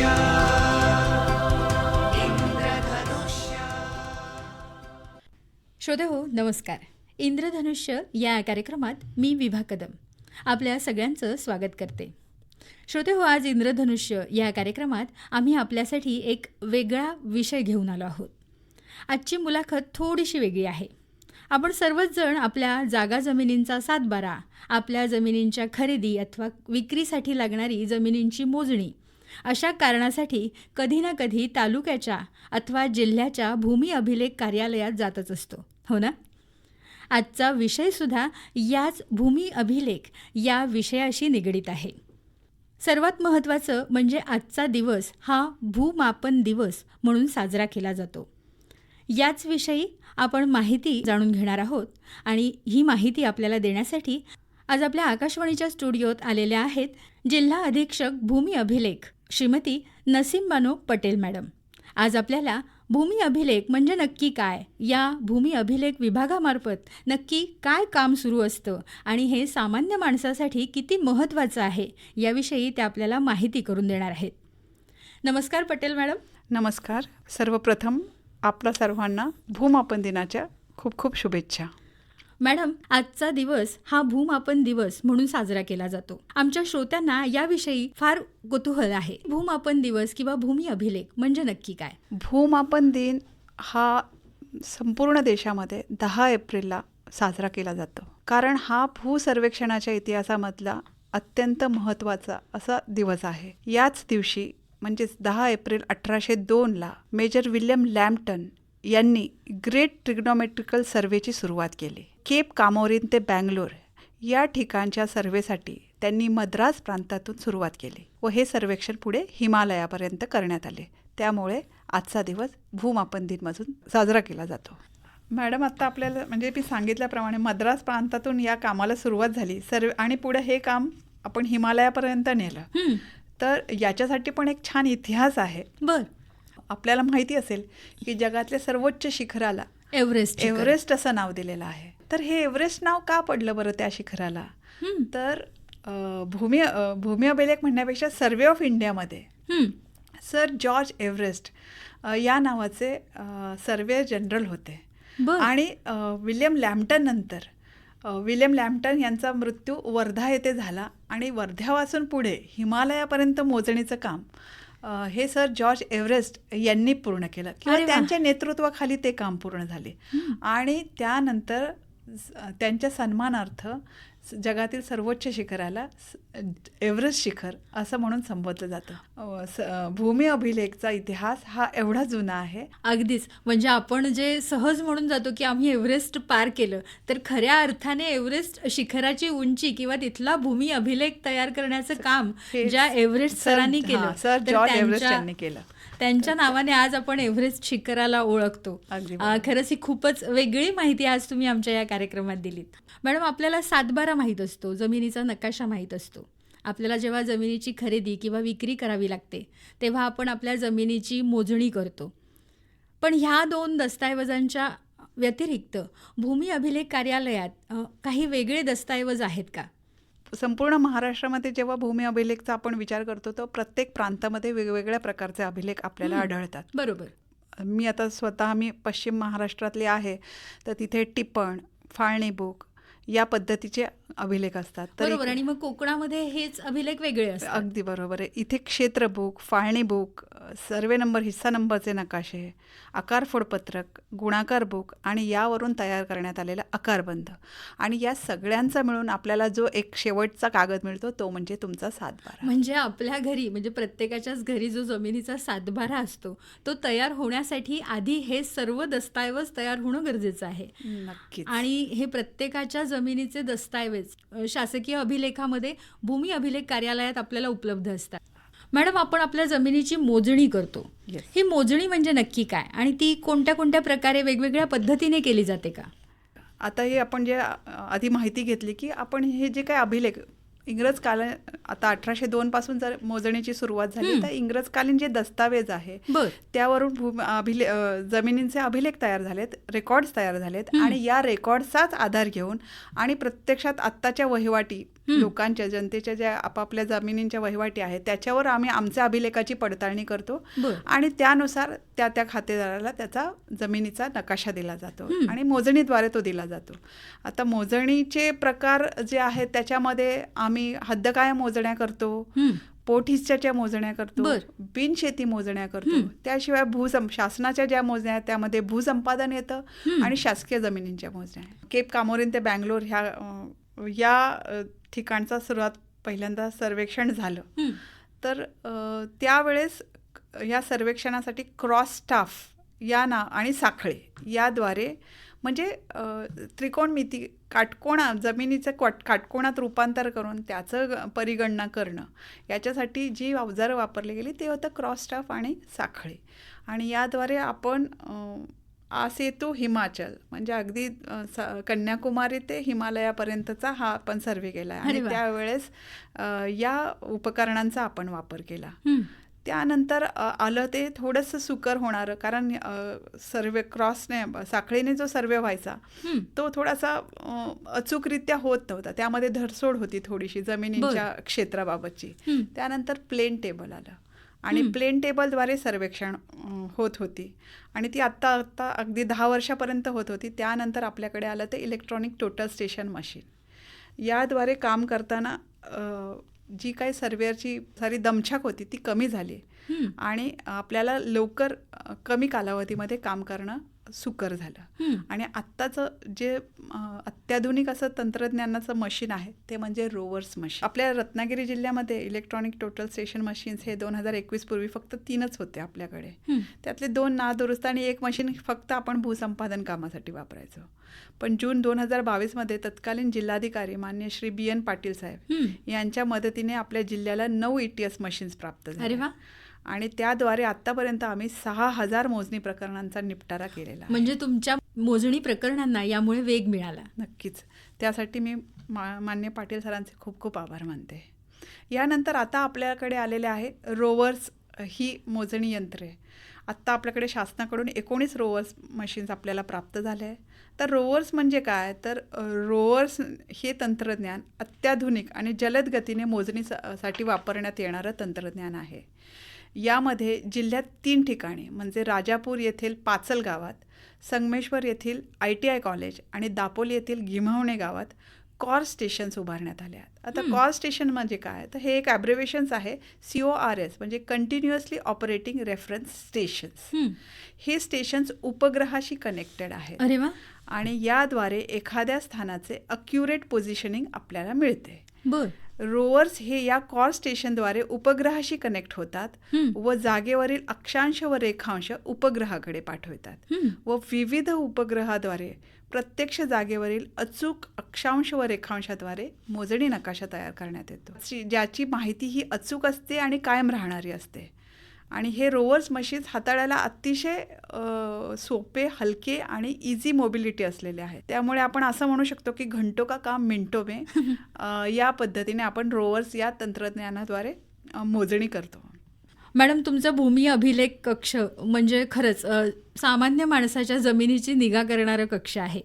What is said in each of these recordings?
इंद्रधनुष्य इंद्रधनुष्य. श्रोते हो नमस्कार. इंद्रधनुष्य या कार्यक्रमात मी विभा कदम आपल्या सगळ्यांचं स्वागत करते. श्रोते हो, आज इंद्रधनुष्य या कार्यक्रमात आम्ही आपल्यासाठी एक वेगळा विषय घेऊन आलो आहोत. आजची मुलाखत थोडीशी वेगळी आहे. आपण सर्वच जण आपल्या जागा जमिनींचा सातबारा, आपल्या जमिनींच्या खरेदी अथवा विक्रीसाठी लागणारी जमिनींची मोजणी अशा कारणासाठी कधी ना कधी तालुक्याच्या अथवा जिल्ह्याच्या भूमी अभिलेख कार्यालयात जातच असतो, हो ना? आजचा विषयसुद्धा याच भूमी अभिलेख या विषयाशी निगडीत आहे. सर्वात महत्त्वाचं म्हणजे आजचा दिवस हा भूमापन दिवस म्हणून साजरा केला जातो. याच विषयी आपण माहिती जाणून घेणार आहोत आणि ही माहिती आपल्याला देण्यासाठी आज आपल्या आकाशवाणीच्या स्टुडिओत आलेल्या आहेत जिल्हा अधीक्षक भूमी अभिलेख श्रीमती नसीम बानो पटेल मॅडम. आज आपल्याला भूमी अभिलेख म्हणजे नक्की काय, या भूमी अभिलेख विभागामार्फत नक्की काय काम सुरू असतं आणि हे सामान्य माणसासाठी किती महत्त्वाचं आहे याविषयी ते आपल्याला माहिती करून देणार आहेत. नमस्कार पटेल मॅडम. नमस्कार. सर्वप्रथम आपल्या सर्वांना भूमापन दिनाच्या खूप खूप शुभेच्छा. मॅडम, आजचा दिवस हा भूमापन दिवस म्हणून साजरा केला जातो. आमच्या श्रोत्यांना याविषयी फार कुतूहल आहे. भूमापन दिवस किंवा भूमी अभिलेख म्हणजे नक्की काय? भूमापन दिन हा संपूर्ण देशामध्ये 10 एप्रिलला साजरा केला जातो, कारण हा भूसर्वेक्षणाच्या इतिहासामधला अत्यंत महत्त्वाचा असा दिवस आहे. याच दिवशी म्हणजेच 10 एप्रिल 1802ला मेजर विल्यम लॅम्प्टन यांनी ग्रेट ट्रिग्नोमेट्रिकल सर्वेची सुरुवात केली. केप कामोरिन ते बँगलोर या ठिकाणच्या सर्वेसाठी त्यांनी मद्रास प्रांतातून सुरुवात केली व हे सर्वेक्षण पुढे हिमालयापर्यंत करण्यात आले. त्यामुळे आजचा दिवस भूमापन दिन म्हणून साजरा केला जातो. मॅडम, आता आपल्याला म्हणजे मी सांगितल्याप्रमाणे मद्रास प्रांतातून या कामाला सुरुवात झाली आणि पुढे हे काम आपण हिमालयापर्यंत नेलं. तर याच्यासाठी पण एक छान इतिहास आहे. बर. आपल्याला माहिती असेल की जगातल्या सर्वोच्च शिखराला एव्हरेस्ट असं नाव दिलेलं आहे. तर हे एव्हरेस्ट नाव का पडलं बरं त्या शिखराला? तर भूमी अभिलेख म्हणण्यापेक्षा सर्वे ऑफ इंडियामध्ये सर जॉर्ज एव्हरेस्ट या नावाचे सर्वे जनरल होते. आणि विल्यम लॅम्प्टन नंतर विल्यम लॅम्प्टन यांचा मृत्यू वर्धा येथे झाला आणि वर्ध्यापासून पुढे हिमालयापर्यंत मोजणीचं काम हे सर जॉर्ज एव्हरेस्ट यांनी पूर्ण केलं किंवा त्यांच्या नेतृत्वाखाली ते काम पूर्ण झाले. आणि त्यानंतर त्यांच्या सन्मानार्थ जगातील सर्वोच्च शिखराला एव्हरेस्ट शिखर असं म्हणून संबोधलं जातं. भूमी अभिलेखचा इतिहास हा एवढा जुना आहे. अगदीच. म्हणजे आपण जे सहज म्हणून जातो की आम्ही एव्हरेस्ट पार केलं, तर खऱ्या अर्थाने एव्हरेस्ट शिखराची उंची किंवा तिथला भूमी अभिलेख तयार करण्याचं काम ज्या एव्हरेस्ट सरांनी केलं, सर जॉर्ज एव्हरेस्ट यांनी केलं, त्यांच्या नावाने आज आपण एव्हरेस्ट शिखराला ओळखतो. खरंच ही खूपच वेगळी माहिती आज तुम्ही आमच्या या कार्यक्रमात दिलीत. मॅडम, आपल्याला सातबारा माहीत असतो, जमिनीचा नकाशा माहीत असतो. आपल्याला जेव्हा जमिनीची खरेदी किंवा विक्री करावी लागते तेव्हा आपण आपल्या जमिनीची मोजणी करतो. पण ह्या दोन दस्तऐवजांच्या व्यतिरिक्त भूमी अभिलेख कार्यालयात काही वेगळे दस्तऐवज आहेत का? संपूर्ण महाराष्ट्रामध्ये जेव्हा भूमी अभिलेखचा आपण विचार करतो तर प्रत्येक प्रांतामध्ये वेगवेगळ्या प्रकारचे अभिलेख आपल्याला आढळतात. बरोबर. मी आता स्वतः पश्चिम महाराष्ट्रातले आहे, तर तिथे टिपण, फाळणी बुक या पद्धतीचे अभिलेख असतात. बरोबर. आणि मग कोकणामध्ये हेच अभिलेख वेगळे असतात. अगदी बरोबर आहे. इथे क्षेत्र बुक, फाळणी बुक, सर्वे नंबर, हिस्सा नंबरचे नकाशे, आकारफोड पत्रक, गुणाकार बुक आणि यावरून तयार करण्यात आलेला आकारबंध, आणि या सगळ्यांचा मिळून आपल्याला जो एक शेवटचा कागद मिळतो तो म्हणजे तुमचा सातबारा. म्हणजे आपल्या घरी, म्हणजे प्रत्येकाच्याच घरी जो जमिनीचा सातबारा असतो तो तयार होण्यासाठी आधी हे सर्व दस्तऐवज तयार होणं गरजेचं आहे. नक्कीच. आणि हे प्रत्येकाच्या जमिनीचे दस्तऐवज शासकीय अभिलेखामध्ये भूमी अभिलेख कार्यालयात आपल्याला उपलब्ध असतात. मॅडम, आपण आपल्या जमिनीची मोजणी करतो. ही मोजणी म्हणजे नक्की काय आणि ती कोणत्या कोणत्या प्रकारे वेगवेगळ्या पद्धतीने केली जाते का? आता हे आपण जे आधी माहिती घेतली की आपण हे जे काही अभिलेख इंग्रजकालीन, आता 1802 पासून जर मोजणीची सुरुवात झाली तर इंग्रजकालीन जे दस्तावेज आहे त्यावरून जमिनींचे अभिलेख तयार झालेत, रेकॉर्ड्स तयार झालेत आणि या रेकॉर्ड्सचाच आधार घेऊन आणि प्रत्यक्षात आत्ताच्या वहिवाटी लोकांच्या, जनतेच्या ज्या आपापल्या जमिनींच्या वहिवाटी आहेत त्याच्यावर आम्ही आमच्या अभिलेखाची पडताळणी करतो आणि त्यानुसार त्या खातेदाराला त्याचा जमिनीचा नकाशा दिला जातो आणि मोजणीद्वारे तो दिला जातो. आता मोजणीचे प्रकार जे आहेत त्याच्यामध्ये आम्ही हद्दकाय मोजण्या करतो, पोट हिस्साच्या मोजण्या करतो, बिनशेती मोजण्या करतो, त्याशिवाय शासनाच्या ज्या मोजण्या आहेत त्यामध्ये भूसंपादन येतं आणि शासकीय जमिनींच्या मोजण्या. केप कामोरीन ते बँगलोर या ठिकाणचा सुरुवात पहिल्यांदा सर्वेक्षण झालं. तर त्यावेळेस या सर्वेक्षणासाठी क्रॉस स्टाफ या आणि साखळे याद्वारे म्हणजे त्रिकोणमिती जमिनीचं काटकोणात रूपांतर करून त्याचं परिगणना करणं, याच्यासाठी जी अवजारं वापरली गेली ते होतं क्रॉस स्टाफ आणि साखळे. आणि याद्वारे आपण आसेतू हिमाचल म्हणजे अगदी कन्याकुमारी ते हिमालयापर्यंतचा हा आपण सर्वे केला आहे आणि त्यावेळेस या उपकरणांचा आपण वापर केला. त्यानंतर आलं ते थोडंसं सुकर होणारं, कारण साखळीने जो सर्वे व्हायचा तो थोडासा अचूकरित्या होत नव्हता, त्यामध्ये धरसोड होती थोडीशी जमिनींच्या क्षेत्राबाबतची. त्यानंतर प्लेन टेबल आलं आणि प्लेन टेबलद्वारे सर्वेक्षण होत होती आणि ती आत्ता अगदी 10 वर्षापर्यंत होत होती. त्यानंतर आपल्याकडे आलं ते इलेक्ट्रॉनिक टोटल स्टेशन मशीन. याद्वारे काम करताना जी काही सर्वेअरची सारी दमछाक होती ती कमी झाली आणि आपल्याला लवकर कमी कालावधीमध्ये काम करणं सुकर झालं. आणि आत्ताचं जे अत्याधुनिक असं तंत्रज्ञानाचं मशीन आहे ते म्हणजे रोवर्स मशीन. आपल्या रत्नागिरी जिल्ह्यामध्ये इलेक्ट्रॉनिक टोटल स्टेशन मशीन्स हे 2021 पूर्वी फक्त 3च होते आपल्याकडे. त्यातले 2 नादुरुस्त आणि 1 मशीन फक्त आपण भूसंपादन कामासाठी वापरायचो. पण जून 2022 तत्कालीन जिल्हाधिकारी मान्य श्री BN पाटील साहेब यांच्या मदतीने आपल्या जिल्ह्याला 9 ETS मशीन्स प्राप्त झाले आणि त्याद्वारे आतापर्यंत आम्ही 6000 मोजणी प्रकरणांचा निपटारा केलेला. म्हणजे तुमच्या मोजणी प्रकरणांना यामुळे वेग मिळाला. नक्कीच. त्यासाठी मी मान्य पाटील सरांचे खूप खूप आभार मानते. यानंतर आता आपल्याकडे आलेले आहे रोवर्स ही मोजणी यंत्रे. आत्ता आपल्याकडे शासनाकडून 19 रोवर्स मशीन्स आपल्याला प्राप्त झाले आहे. तर रोवर्स म्हणजे काय, तर रोवर्स हे तंत्रज्ञान अत्याधुनिक आणि जलद गतीने मोजणीसाठी वापरण्यात येणारं तंत्रज्ञान आहे. यामध्ये जिल्ह्यात 3 ठिकाणी म्हणजे राजापूर येथील पाचल गावात, संगमेश्वर येथील ITI कॉलेज आणि दापोली येथील गिम्हावणे गावात कॉर स्टेशन्स उभारण्यात आले आहेत. आता कॉर स्टेशन म्हणजे काय, तर हे एक ॲब्रिव्हिएशन्स आहे CORS म्हणजे कंटिन्युअसली ऑपरेटिंग रेफरन्स स्टेशन्स. हे स्टेशन्स उपग्रहाशी कनेक्टेड आहेत. अरे वा. आणि याद्वारे एखाद्या स्थानाचे अक्युरेट पोझिशनिंग आपल्याला मिळते. रोवर्स हे या कॉर स्टेशनद्वारे उपग्रहाशी कनेक्ट होतात व जागेवरील अक्षांश व रेखांश उपग्रहाकडे पाठवतात व विविध उपग्रहाद्वारे प्रत्यक्ष जागेवरील अचूक अक्षांश व रेखांशाद्वारे मोजणी नकाशा तयार करण्यात येतो, ज्याची माहिती ही अचूक असते आणि कायम राहणारी असते. आणि हे रोवर्स मशीन्स हाताळायला अतिशय सोपे, हलके आणि इझी मोबिलिटी असलेले आहेत. त्यामुळे आपण असं म्हणू शकतो की घंटो का काम मिनटो में या पद्धतीने आपण रोवर्स या तंत्रज्ञानाद्वारे मोजणी करतो. मॅडम, तुमचा भूमी अभिलेख कक्ष म्हणजे खरंच सामान्य माणसाच्या जमिनीची निगा करणारं कक्ष आहे.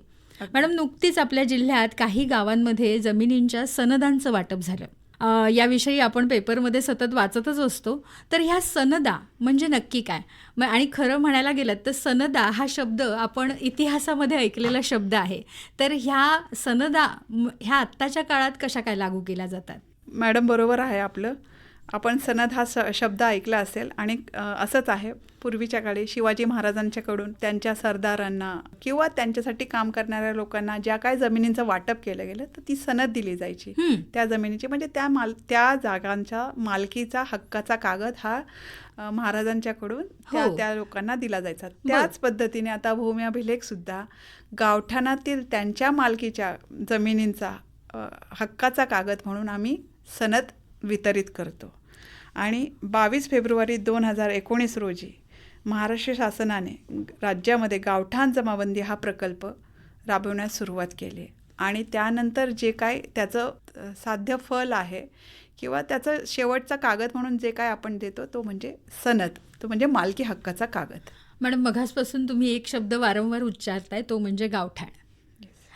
मॅडम, नुकतीच आपल्या जिल्ह्यात काही गावांमध्ये जमिनींच्या सनदांचं वाटप झालं. याविषयी आपण पेपरमध्ये सतत वाचतच असतो. तर ह्या सनदा म्हणजे नक्की काय? आणि खरं म्हणायला गेलं तर सनदा हा शब्द आपण इतिहासामध्ये ऐकलेला शब्द आहे. तर ह्या सनदा ह्या आत्ताच्या काळात कशा काय लागू केल्या जातात? मॅडम, बरोबर आहे आपलं. आपण सनद हा शब्द ऐकला असेल आणि असंच आहे. पूर्वीच्या काळी शिवाजी महाराजांच्याकडून त्यांच्या सरदारांना किंवा त्यांच्यासाठी काम करणाऱ्या लोकांना ज्या काय जमिनींचं वाटप केलं गेलं तर ती सनद दिली जायची त्या जमिनीची. म्हणजे त्या जागांच्या मालकीचा हक्काचा कागद हा महाराजांच्याकडून त्या लोकांना दिला जायचा. त्याच पद्धतीने आता भूमी अभिलेख सुद्धा गावठाणातील त्यांच्या मालकीच्या जमिनींचा हक्काचा कागद म्हणून आम्ही सनद वितरित करतो. आणि 22 फेब्रुवारी 2019 रोजी महाराष्ट्र शासनाने राज्यामध्ये गावठाण जमाबंदी हा प्रकल्प राबवण्यास सुरुवात केली. आणि त्यानंतर जे काय त्याचं साध्य फल आहे किंवा त्याचं शेवटचा कागद म्हणून जे काय आपण देतो तो म्हणजे सनद, तो म्हणजे मालकी हक्काचा कागद. मॅडम, मघासपासून तुम्ही एक शब्द वारंवार उच्चारताय, तो म्हणजे गावठाण.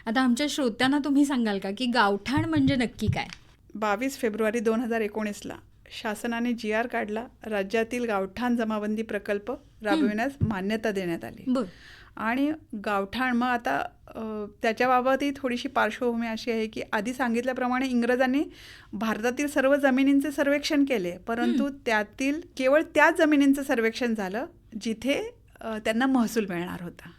आता आमच्या श्रोत्यांना तुम्ही सांगाल का की गावठाण म्हणजे नक्की काय? 22 फेब्रुवारी 2019ला शासनाने GR काढला. राज्यातील गावठाण जमाबंदी प्रकल्प राबविण्यास मान्यता देण्यात आली. आणि गावठाण मग आता त्याच्याबाबतही थोडीशी पार्श्वभूमी अशी आहे की आधी सांगितल्याप्रमाणे इंग्रजांनी भारतातील सर्व जमिनींचे सर्वेक्षण केले, परंतु त्यातील केवळ त्याच जमिनींचं सर्वेक्षण झालं जिथे त्यांना महसूल मिळणार होता.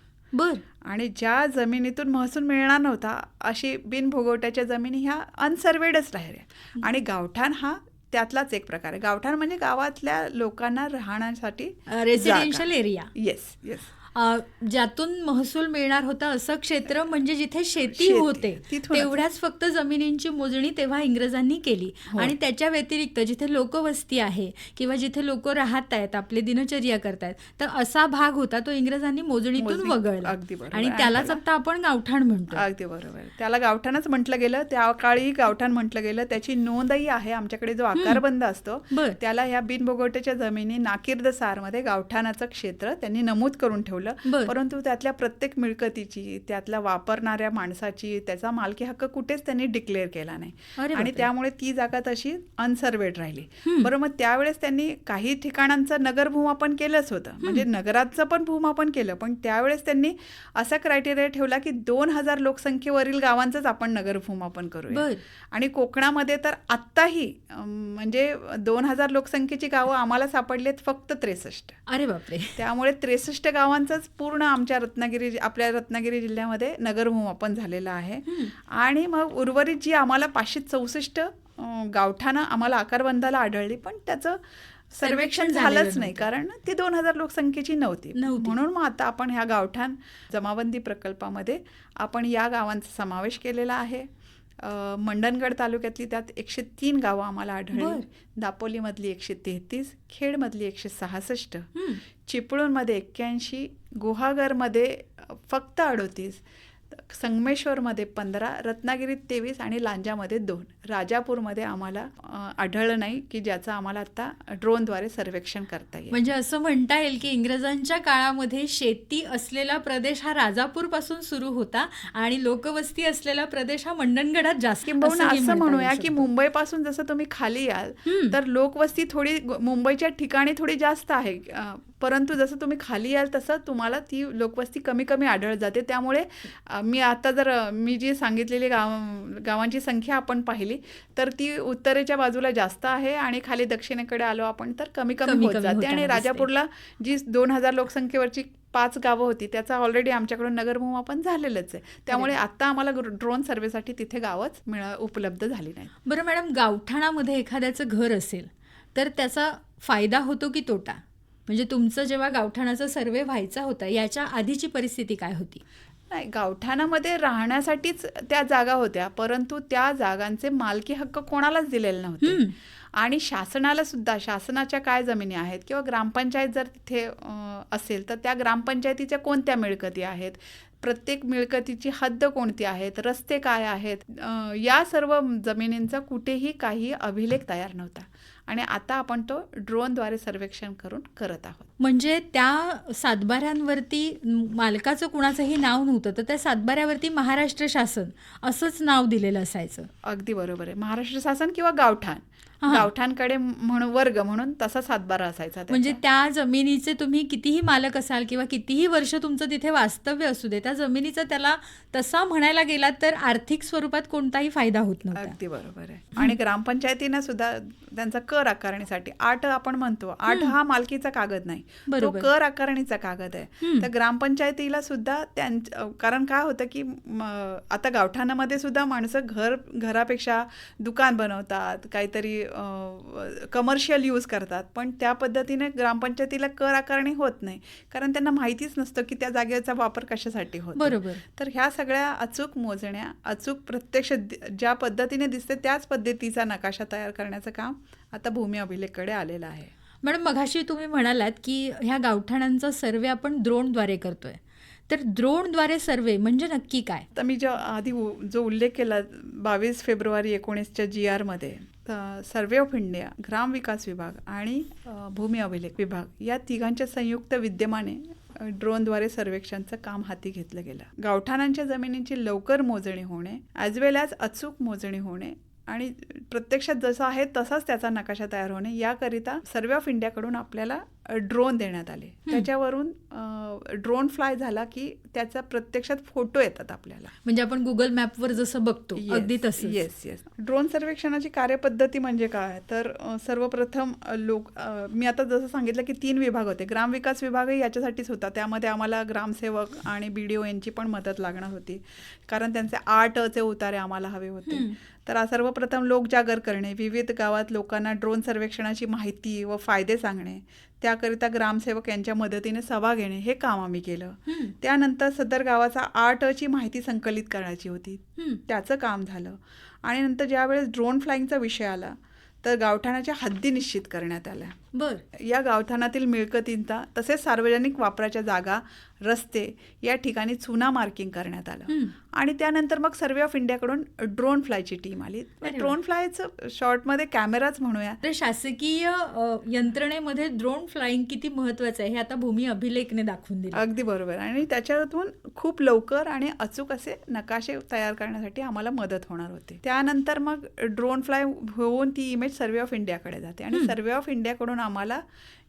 आणि ज्या जमिनीतून महसूल मिळणार नव्हता अशी बिनभोगवट्याच्या जमिनी ह्या अनसर्वेडच राहिल्या. आणि गावठाण हा त्यातलाच एक प्रकार आहे. गावठाण म्हणजे गावातल्या लोकांना राहण्यासाठी रेसिडेन्शियल एरिया. Yes yes. ज्यातून महसूल मिळणार होता असं क्षेत्र म्हणजे जिथे शेती होते तेवढ्याच फक्त जमिनींची मोजणी तेव्हा इंग्रजांनी केली. आणि त्याच्या व्यतिरिक्त जिथे लोकवस्ती आहे किंवा जिथे लोक राहत आहेत, आपले दिनचर्या करतायत, तर असा भाग होता तो इंग्रजांनी मोजणीतून वगळला. आणि त्यालाच आता आपण गावठाण म्हणतो. अगदी बरोबर. त्याला गावठाणच म्हटलं गेलं, त्या काळी गावठाण म्हटलं गेलं. त्याची नोंदही आहे आमच्याकडे. जो आकारबंद असतो त्याला ह्या बिनभोगवट्याच्या जमिनी नाकिर्दसारमध्ये गावठाणाचं क्षेत्र त्यांनी नमूद करून ठेवलं. परंतु त्यातल्या प्रत्येक मिळकतीची, त्यातल्या वापरणाऱ्या माणसाची, त्याचा मालकी हक्क कुठेच त्यांनी डिक्लेअर केला नाही. आणि त्यामुळे ती जागा तशी अनसर्वेड राहिली. बरोबर. मग त्यावेळेस त्यांनी काही ठिकाणांचं नगर भूमापन केलंच होतं, म्हणजे नगराचं पण भूमापन केलं. पण त्यावेळेस त्यांनी असा क्रायटेरिया ठेवला की 2000 लोकसंख्येवरील गावांचंच आपण नगर भूमापन करूया. आणि कोकणामध्ये तर आत्ताही म्हणजे 2000 लोकसंख्येची गावं आम्हाला सापडलेत फक्त 63. अरे बापरे. त्यामुळे 63 गावांचं पूर्ण आमच्या आपल्या रत्नागिरी जिल्ह्यामध्ये नगर भूमापन झालेलं आहे. आणि मग उर्वरित जी आम्हाला 564 गावठाणं आम्हाला आकारबंदाला आढळली, पण त्याचं सर्वेक्षण झालंच नाही, कारण ती 2000 लोकसंख्येची नव्हती. म्हणून मग आता आपण ह्या गावठाण जमाबंदी प्रकल्पामध्ये आपण या गावांचा समावेश केलेला आहे. मंडणगड तालुक्यातली त्यात 103 गावं आम्हाला आढळली. दापोलीमधली 133, खेडमधली 166, चिपळूणमध्ये 81, गुहागरमध्ये फक्त 38, संगमेश्वरमध्ये 15, रत्नागिरीत 23 आणि लांजामध्ये 2. राजापूरमध्ये आम्हाला आढळलं नाही की ज्याचं आम्हाला आता ड्रोनद्वारे सर्वेक्षण करता येईल. म्हणजे असं म्हणता येईल की इंग्रजांच्या काळामध्ये शेती असलेला प्रदेश हा राजापूरपासून सुरू होता आणि लोकवस्ती असलेला प्रदेश हा मंडणगडात जास्त. किंबहुना असं म्हणूया की मुंबईपासून जसं तुम्ही खाली याल तर लोकवस्ती थोडी मुंबईच्या ठिकाणी थोडी जास्त आहे, परंतु जसं तुम्ही खाली याल तसं तुम्हाला ती लोकवस्ती कमी कमी आढळत जाते. त्यामुळे मी जी सांगितलेली गावांची संख्या आपण पाहिली तर ती उत्तरेच्या बाजूला जास्त आहे आणि खाली दक्षिणेकडे आलो आपण तर कमी कमी होत जाते. आणि राजापूरला जी 2000 लोकसंख्येवरची 5 गावं होती त्याचा ऑलरेडी आमच्याकडून नगर भूमापन झालेलंच आहे. त्यामुळे आता आम्हाला ड्रोन सर्वेसाठी तिथे गावच उपलब्ध झाली नाही. बरं मॅडम, गावठाणामध्ये एखाद्याचं घर असेल तर त्याचा फायदा होतो की तोटा? म्हणजे तुमचं जेव्हा गावठाणाचा सर्वे व्हायचा होता याच्या आधीची परिस्थिती काय होती? नाही, गावठाणामध्ये राहण्यासाठीच त्या जागा होत्या, परंतु त्या जागांचे मालकी हक्क कोणालाच दिलेले नव्हते. आणि शासनाला सुद्धा शासनाच्या काय जमिनी आहेत किंवा ग्रामपंचायत जर तिथे असेल तर त्या ग्रामपंचायतीच्या कोणत्या मिळकती आहेत, प्रत्येक मिळकतीची हद्द कोणती आहेत, रस्ते काय आहेत, या सर्व जमिनींचा कुठेही काही अभिलेख तयार नव्हता. आणि आता आपण तो ड्रोनद्वारे सर्वेक्षण करून करत आहोत. म्हणजे त्या सातबाऱ्यांवरती मालकाचं कुणाचंही नाव नव्हतं, तर त्या सातबाऱ्यावरती महाराष्ट्र शासन असंच नाव दिलेलं असायचं. अगदी बरोबर आहे. महाराष्ट्र शासन किंवा गावठाणकडे म्हणून वर्ग म्हणून तसा सातबारा असायचा. म्हणजे त्या जमिनीचे तुम्ही कितीही मालक असाल किंवा कितीही वर्ष तुमचं तिथे वास्तव्य असू दे, त्या जमिनीचा त्याला तसा म्हणायला गेला तर आर्थिक स्वरूपात कोणताही फायदा होत नव्हता. अगदी बरोबर आहे. आणि ग्रामपंचायतीनं सुद्धा त्यांचा कर आकारणीसाठी 8 आपण म्हणतो, 8 हा मालकीचा कागद नाही, तो कर आकारणीचा कागद आहे. तर ग्रामपंचायतीला सुद्धा कारण काय होतं की आता गावठाणामध्ये सुद्धा माणसं घरापेक्षा दुकान बनवतात, काहीतरी कमर्शियल यूज करतात, पण त्या पद्धतीने ग्रामपंचायतीला कर आकारणी होत नाही, कारण त्यांना माहितीच नसतं की त्या जागेचा वापर कशासाठी होतो. बरोबर. तर ह्या सगळ्या अचूक मोजण्या, अचूक प्रत्यक्ष ज्या पद्धतीने दिसते त्याच पद्धतीचा नकाशा तयार करण्याचं काम आता भूमी अभिलेखकडे आलेलं आहे. मॅडम, मघाशी तुम्ही म्हणालात की ह्या गावठाणांचा सर्वे आपण ड्रोनद्वारे करतोय, तर ड्रोनद्वारे सर्वे म्हणजे नक्की काय? तर मी आधी जो उल्लेख केला 22 फेब्रुवारी 19च्या GR मध्ये सर्वे ऑफ इंडिया, ग्रामविकास विभाग आणि भूमी अभिलेख विभाग या तिघांच्या संयुक्त विद्यमाने ड्रोनद्वारे सर्वेक्षणचं काम हाती घेतलं गेलं. गावठाणांच्या जमिनींची लवकर मोजणी होणे ॲज वेल ॲज अचूक मोजणी होणे आणि प्रत्यक्षात जसं आहे तसाच त्याचा नकाशा तयार होणे याकरिता सर्वे ऑफ इंडियाकडून आपल्याला ड्रोन देण्यात आले. त्याच्यावरून ड्रोन फ्लाय झाला की त्याचा प्रत्यक्षात फोटो येतात आपल्याला, म्हणजे आपण गुगल मॅपवर जसं बघतो अगदी तसं. येस. ड्रोन सर्वेक्षणाची कार्यपद्धती म्हणजे काय, तर सर्वप्रथम मी आता जसं सांगितलं की 3 विभाग होते. ग्रामविकास विभागही याच्यासाठीच होता. त्यामध्ये आम्हाला ग्रामसेवक आणि BDO यांची पण मदत लागणार होती, कारण त्यांचे 8 उतारे आम्हाला हवे होते. तर सर्वप्रथम लोकजागर करणे, विविध गावात लोकांना ड्रोन सर्वेक्षणाची माहिती व फायदे सांगणे, त्याकरिता ग्रामसेवक यांच्या मदतीने सभा घेणे, हे काम आम्ही केलं. त्यानंतर सदर गावाचा 8ची माहिती संकलित करायची होती, त्याचं काम झालं. आणि नंतर ज्यावेळेस ड्रोन फ्लाईंगचा विषय आला तर गावठाणाच्या हद्दी निश्चित करण्यात आल्या. या गावठाणातील मिळकतींचा तसेच सार्वजनिक वापराच्या जागा, रस्ते या ठिकाणी चुना मार्किंग करण्यात आलं. आणि त्यानंतर मग सर्वे ऑफ इंडियाकडून ड्रोन फ्लायची टीम आली. ड्रोन फ्लायचं शॉर्टमध्ये कॅमेराच म्हणूया. तर शासकीय यंत्रणेमध्ये ड्रोन फ्लाइंग किती महत्वाचं आहे हे आता भूमी अभिलेखने दाखवून दिलं. अगदी बरोबर. आणि त्याच्यातून खूप लवकर आणि अचूक असे नकाशे तयार करण्यासाठी आम्हाला मदत होणार होती. त्यानंतर मग ड्रोन फ्लाय होऊन ती इमेज सर्वे ऑफ इंडियाकडे जाते आणि सर्वे ऑफ इंडियाकडून आम्हाला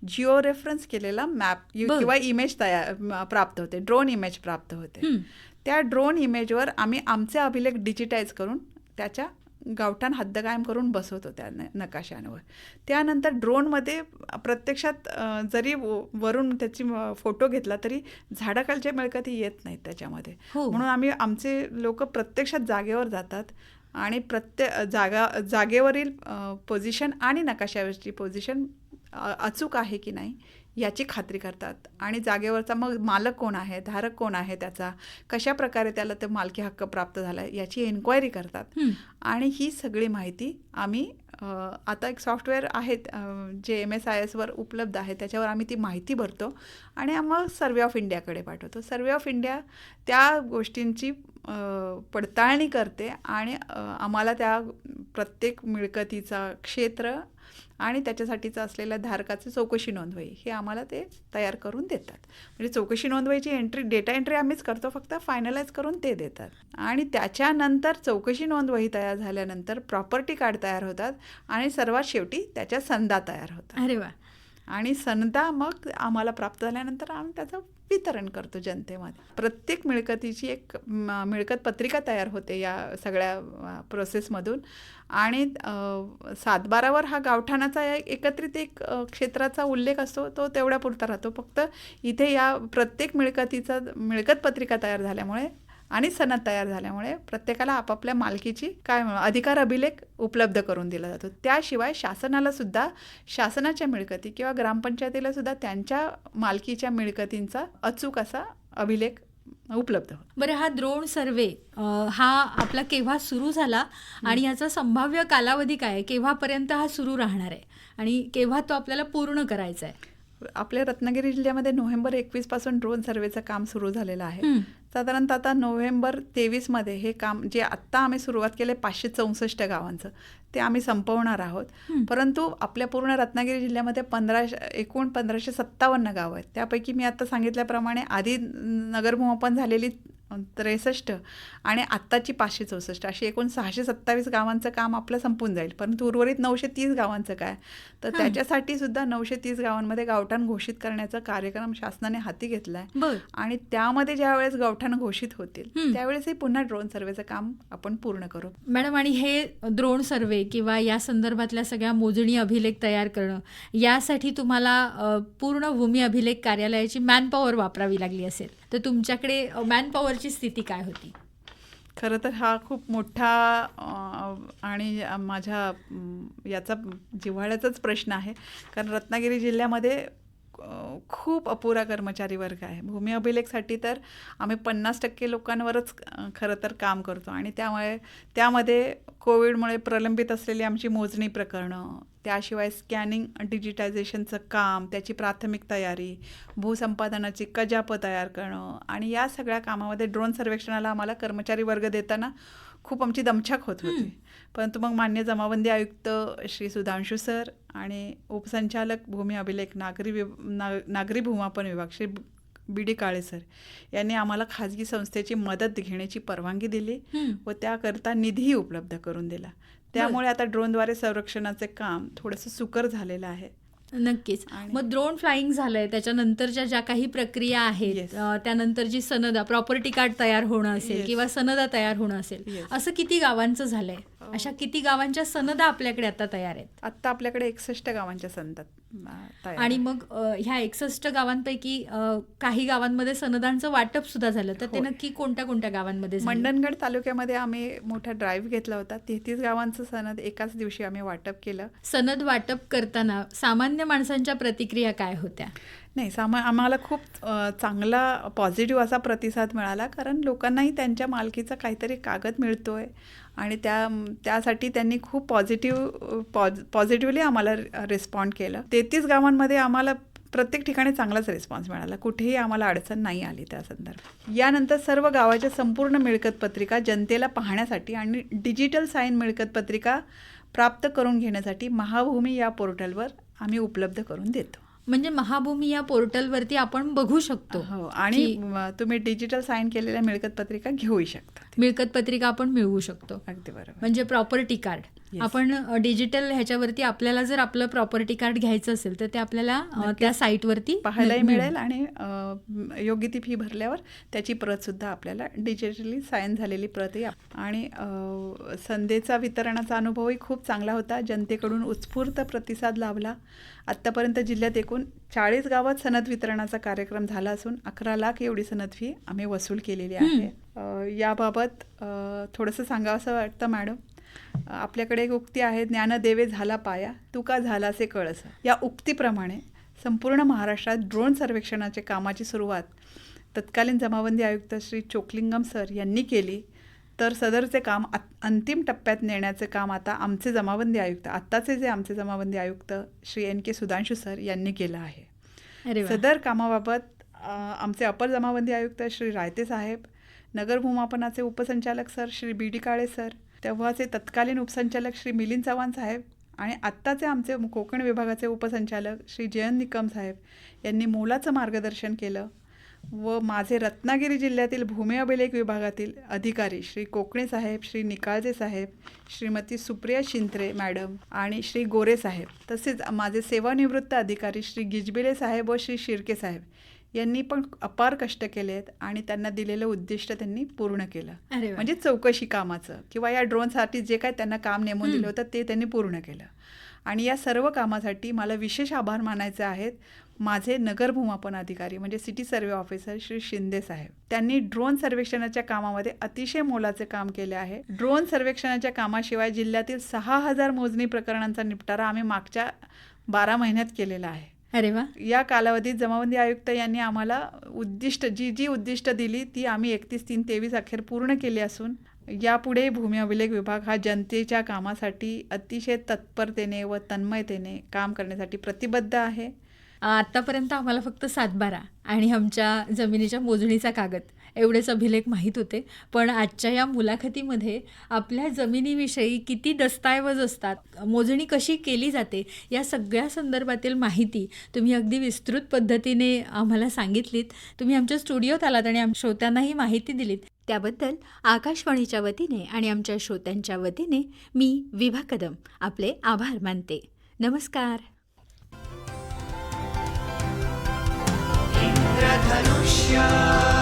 जिओ रेफरन्स केलेला मॅप किंवा इमेज प्राप्त होते, ड्रोन इमेज प्राप्त होते. त्या ड्रोन इमेजवर आम्ही आमचे अभिलेख डिजिटाईज करून त्याच्या गावठाण हद्द कायम करून बसवतो त्या नकाशांवर. त्यानंतर ड्रोनमध्ये प्रत्यक्षात जरी वरून त्याची फोटो घेतला तरी झाडाखालच्या मिळकती येत नाहीत त्याच्यामध्ये. म्हणून आम्ही आमचे लोक प्रत्यक्षात जागेवर जातात आणि जागेवरील पोझिशन आणि नकाशावरची पोझिशन अचूक आहे की नाही याची खात्री करतात. आणि जागेवरचा मग मालक कोण आहे, धारक कोण आहे, त्याचा कशा प्रकारे त्याला ते मालकी हक्क प्राप्त झाला याची एन्क्वायरी करतात. आणि ही सगळी माहिती आम्ही आता एक सॉफ्टवेअर आहे जे MSIS उपलब्ध आहे, त्याच्यावर आम्ही ती माहिती भरतो आणि मग सर्वे ऑफ इंडियाकडे पाठवतो. सर्वे ऑफ इंडिया त्या गोष्टींची पडताळणी करते आणि आम्हाला त्या प्रत्येक मिळकतीचा क्षेत्र आणि त्याच्यासाठीचं असलेल्या धारकाचं चौकशी नोंदवही हे आम्हाला ते तयार करून देतात. म्हणजे चौकशी नोंदवहीची डेटा एंट्री आम्हीच करतो, फक्त फायनलाइज करून ते देतात. आणि त्याच्यानंतर चौकशी नोंदवही तयार झाल्यानंतर प्रॉपर्टी कार्ड तयार होतात आणि सर्वात शेवटी त्याच्या संदा तयार होतात. अरे वा. आणि संदा मग आम्हाला प्राप्त झाल्यानंतर आम्ही त्याचं वितरण करतो जनतेमध्ये. प्रत्येक मिळकतीची एक मिळकत पत्रिका तयार होते या सगळ्या प्रोसेसमधून. आणि 7/12 हा गावठाणाचा एकत्रित एक क्षेत्राचा उल्लेख असतो, तो तेवढ्यापुरता राहतो. फक्त इथे या प्रत्येक मिळकतीचा मिळकत पत्रिका तयार झाल्यामुळे आणि सनद तयार झाल्यामुळे प्रत्येकाला आपापल्या मालकीची अधिकार अभिलेख उपलब्ध करून दिला जातो. त्याशिवाय शासनाला सुद्धा शासनाच्या मिळकती किंवा ग्रामपंचायतीला सुद्धा त्यांच्या मालकीच्या मिळकतींचा अचूक असा अभिलेख उपलब्ध होतो. बरं, हा ड्रोन सर्वे हा आपला केव्हा सुरू झाला आणि याचा संभाव्य कालावधी काय आहे, केव्हापर्यंत हा सुरू राहणार आहे आणि केव्हा तो आपल्याला पूर्ण करायचा आहे? आपल्या रत्नागिरी जिल्ह्यामध्ये नोव्हेंबर 21 पासून ड्रोन सर्वेचं काम सुरू झालेलं आहे. साधारणतः आता नोव्हेंबर 23 हे काम जे आत्ता आम्ही सुरुवात केले 564 गावांचं ते आम्ही संपवणार आहोत. परंतु आपल्या पूर्ण रत्नागिरी जिल्ह्यामध्ये एकूण 1557 गावं आहेत. त्यापैकी मी आता सांगितल्याप्रमाणे आधी नगरभूमापन झालेली 63 आणि आत्ताची 564 अशी एकूण 627 गावांचं काम आपलं संपून जाईल. परंतु उर्वरित 930 गावांचं काय, तर त्याच्यासाठी सुद्धा 930 गावांमध्ये गावठाण घोषित करण्याचा कार्यक्रम शासनाने हाती घेतला आहे. आणि त्यामध्ये ज्या वेळेस गावठाण घोषित होतील त्यावेळेसही पुन्हा ड्रोन सर्वेचं काम आपण पूर्ण करू. मॅडम, आणि हे ड्रोन सर्वे किंवा या संदर्भातल्या सगळ्या मोजणी अभिलेख तयार करणं यासाठी तुम्हाला पूर्ण भूमी अभिलेख कार्यालयाची मॅनपॉवर वापरावी लागली असेल, तर तुमच्याकडे मॅनपॉवरची स्थिती काय होती? खरं तर हा खूप मोठा आणि माझ्या याचा जिव्हाळ्याचाच प्रश्न आहे, कारण रत्नागिरी जिल्ह्यामध्ये खूप अपुरा कर्मचारी वर्ग आहे. भूमी अभिलेखसाठी तर आम्ही 50% लोकांवरच खरं तर काम करतो आणि त्यामध्ये कोविडमुळे प्रलंबित असलेली आमची मोजणी प्रकरणं, त्याशिवाय स्कॅनिंग डिजिटायझेशनचं काम, त्याची प्राथमिक तयारी, भूसंपादनाची कजापं तयार करणं आणि या सगळ्या कामामध्ये ड्रोन सर्वेक्षणाला आम्हाला कर्मचारी वर्ग देताना खूप आमची दमछाक होत होती. परंतु मग मान्य जमाबंदी आयुक्त श्री सुधांशू सर आणि उपसंचालक भूमी अभिलेख नागरी भूमापन विभाग श्री BD काळे सर यांनी आम्हाला खाजगी संस्थेची मदत घेण्याची परवानगी दिली व त्याकरता निधीही उपलब्ध करून दिला. त्यामुळे आता ड्रोनद्वारे संरक्षणाचे काम थोडंसं सुकर झालेलं आहे. नक्कीच. मग ड्रोन फ्लाईंग झालंय, त्याच्यानंतरच्या ज्या काही प्रक्रिया आहेत, Yes. त्यानंतर जी सनदा, प्रॉपर्टी कार्ड तयार होणं असेल Yes. किंवा सनदा तयार होणं असेल, Yes. असं किती गावांचं झालंय? अशा किती गावांच्या सनदा आपल्याकडे आता तयार आहेत? आत्ता आपल्याकडे 61 गावांच्या संदात तयार आणि आहे. मग ह्या 61 गावांपैकी काही गावांमध्ये सनदांचं वाटप सुद्धा झालं, तर ते होय. नक्की कोणत्या कोणत्या गावांमध्ये झालं? मंडणगड तालुक्यामध्ये आम्ही मोठा ड्राईव्ह घेतला होता. 33 गावांचं सनद एकाच दिवशी आम्ही वाटप केलं. सनद वाटप करताना सामान्य माणसांच्या प्रतिक्रिया काय होत्या? नाही, आम्हाला खूप चांगला पॉझिटिव्ह असा प्रतिसाद मिळाला, कारण लोकांनाही त्यांच्या मालकीचा काहीतरी कागद मिळतोय आणि त्यासाठी त्यांनी खूप पॉझिटिव्हली आम्हाला रिस्पॉन्ड केलं. 33 गावांमध्ये आम्हाला प्रत्येक ठिकाणी चांगलाच रिस्पॉन्स मिळाला, कुठेही आम्हाला अडचण नाही आली त्या संदर्भात. यानंतर सर्व गावाच्या संपूर्ण मिळकत पत्रिका जनतेला पाहण्यासाठी आणि डिजिटल साईन मिळकत पत्रिका प्राप्त करून घेण्यासाठी महाभूमी या पोर्टलवर आम्ही उपलब्ध करून देतो. म्हणजे महाभूमी या पोर्टलवरती आपण बघू शकतो. हो, आणि तुम्ही डिजिटल साईन केलेल्या मिळकत पत्रिका घेऊही शकता. मिळकत पत्रिका आपण मिळवू शकतो. अगदी बरोबर. म्हणजे प्रॉपर्टी कार्ड Yes. आपण डिजिटल ह्याच्यावरती आपल्याला जर आपलं प्रॉपर्टी कार्ड घ्यायचं असेल तर ते आपल्याला त्या साईटवरती पाहायलाही मिळेल आणि योग्य ती फी भरल्यावर त्याची प्रत सुद्धा आपल्याला डिजिटली साईन झालेली प्रतही आणि संदेचा वितरणाचा अनुभवही खूप चांगला होता. जनतेकडून उत्स्फूर्त प्रतिसाद लाभला. आत्तापर्यंत जिल्ह्यात एकूण 40 गावात सनद वितरणाचा कार्यक्रम झाला असून 11 लाख एवढी सनद फी आम्ही वसूल केलेली आहे. याबाबत थोडंसं सांगावंसं वाटतं मॅडम. आपल्याकडे एक उक्ती आहे, ज्ञानदेवे झाला पाया, तुका झालासे कळस. या उक्तीप्रमाणे संपूर्ण महाराष्ट्रात ड्रोन सर्वेक्षणाच्या कामाची सुरुवात तत्कालीन जमाबंदी आयुक्त श्री चोकलिंगम सर यांनी केली. तर सदरचे काम अंतिम टप्प्यात नेण्याचे काम आता आमचे जमाबंदी आयुक्त श्री NK सुधांशू सर यांनी केलं आहे. अरे वा. सदर कामाबाबत आमचे अपर जमाबंदी आयुक्त श्री रायते साहेब, नगर भूमापनाचे उपसंचालक सर श्री BD काळे सर, तेव्हाचे तत्कालीन उपसंचालक श्री मिलिंद चव्हाण साहेब आणि आत्ताचे आमचे कोकण विभागाचे उपसंचालक श्री जयंत निकम साहेब यांनी मोलाचं मार्गदर्शन केलं. व माझे रत्नागिरी जिल्ह्यातील भूमी अभिलेख विभागातील अधिकारी श्री कोकणे साहेब, श्री निकाळजे साहेब, श्रीमती सुप्रिया शिंत्रे मॅडम आणि श्री गोरे साहेब, तसेच माझे सेवानिवृत्त अधिकारी श्री गिजबिले साहेब व श्री शिर्के साहेब यांनी पण अपार कष्ट केले आहेत आणि त्यांना दिलेलं उद्दिष्ट त्यांनी पूर्ण केलं. म्हणजे चौकशी कामाचं किंवा या ड्रोनसाठी जे काय त्यांना काम नेमून दिलं होतं ते त्यांनी पूर्ण केलं. आणि या सर्व कामासाठी मला विशेष आभार मानायचे आहेत माझे नगर भूमापन अधिकारी म्हणजे city survey officer Shri Shinde साहेब. त्यांनी ड्रोन सर्वेक्षणाच्या कामामध्ये अतिशय मोलाचे काम केले आहे. ड्रोन सर्वेक्षणाच्या कामाशिवाय जिल्ह्यातील 6000 मोजणी प्रकरणांचा निपटारा आम्ही मागच्या 12 महिन्यात केलेला आहे. अरे वा. या कालावधीत जमाबंदी आयुक्त यांनी आम्हाला जी उद्दिष्ट दिली ती आम्ही 31/3/23 अखेर पूर्ण केली असून यापुढे भूमी अभिलेख विभाग हा जनतेच्या कामासाठी अतिशय तत्परतेने व तन्मयतेने काम करण्यासाठी प्रतिबद्ध आहे. आत्तापर्यंत आम्हाला फक्त 7/12 आणि आमच्या जमिनीच्या मोजणीचा कागद एवढेच अभिलेख माहीत होते, पण आजच्या या मुलाखतीमध्ये आपल्या जमिनीविषयी किती दस्तऐवज असतात, मोजणी कशी केली जाते, या सगळ्या संदर्भातील माहिती तुम्ही अगदी विस्तृत पद्धतीने आम्हाला सांगितलीत. तुम्ही आमच्या स्टुडिओत आलात आणि आमच्या श्रोत्यांनाही माहिती दिलीत, त्याबद्दल आकाशवाणीच्या वतीने आणि आमच्या श्रोत्यांच्या वतीने मी विभा कदम आपले आभार मानते. नमस्कार. इंद्रधनुष्य